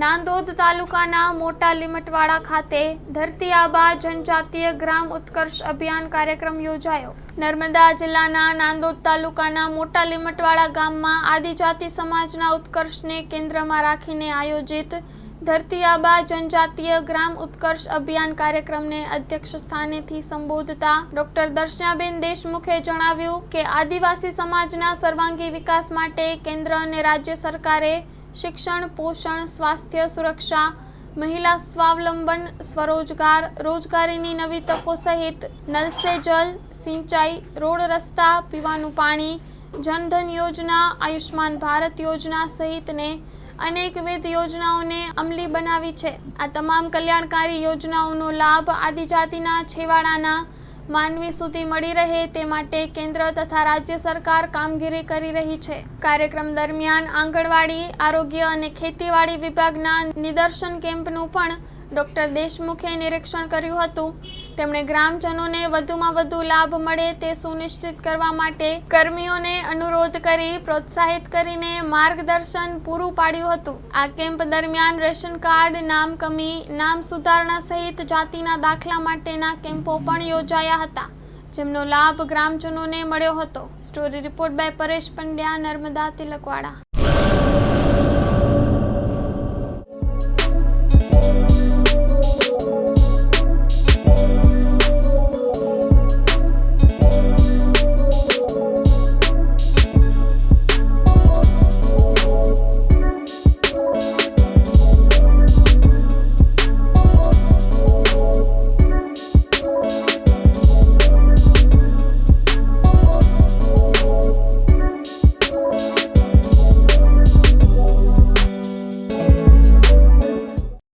નાંદોદ તાલુકાના મોટા લીમટવાડા ખાતે ધરતી આબા જનજાતીય ગ્રામ ઉત્કર્ષ અભિયાન કાર્યક્રમ યોજાયો। નર્મદા જિલ્લાના નાંદોદ તાલુકાના મોટા લીમટવાડા ગામમાં આદિજાતિ સમાજના ઉત્કર્ષને કેન્દ્રમાં રાખીને આયોજિત ધરતી આબા જનજાતીય ગ્રામ ઉત્કર્ષ અભિયાન કાર્યક્રમને અધ્યક્ષ સ્થાનેથી સંબોધતા ડોક્ટર દર્શનાબેન દેશમુખે જણાવ્યું કે આદિવાસી સમાજના સર્વાંગી વિકાસ માટે કેન્દ્ર અને રાજ્ય સરકારે શિક્ષણ, પોષણ, સ્વાસ્થ્ય સુરક્ષા, મહિલા સ્વાવલંબન, સ્વરોજગાર, રોજગારીની નવી તકો સહિત નલ સે જલ, સિંચાઈ, રોડ રસ્તા, પીવાનું પાણી, જનધન યોજના, આયુષ્માન ભારત યોજના સહિતને અનેકવિધ યોજનાઓને અમલી બનાવી છે। આ તમામ કલ્યાણકારી યોજનાઓનો લાભ આદિજાતિના છેવાડાના માનવી સુધી મળી રહે તે માટે કેન્દ્ર તથા રાજ્ય સરકાર કામગીરી કરી રહી છે। કાર્યક્રમ દરમિયાન આંગણવાડી, આરોગ્ય અને ખેતીવાડી વિભાગના નિદર્શન કેમ્પનું પણ ડોક્ટર દેશમુખે નિરીક્ષણ કર્યું હતું। તેમણે ગ્રામજનોને વધુમાં વધુ લાભ મળે તે સુનિશ્ચિત કરવા માટે કર્મીઓને અનુરોધ કરી પ્રોત્સાહિત કરીને માર્ગદર્શન પૂરું પાડ્યું હતું। આ કેમ્પ દરમિયાન રેશન કાર્ડ, નામ કમી, નામ સુધારણા સહિત જાતિના દાખલા માટેના કેમ્પો પણ યોજાયા હતા, જેમનો લાભ ગ્રામજનોને મળ્યો હતો। Story report by Paresh Pandya, Narmada Tilakwada.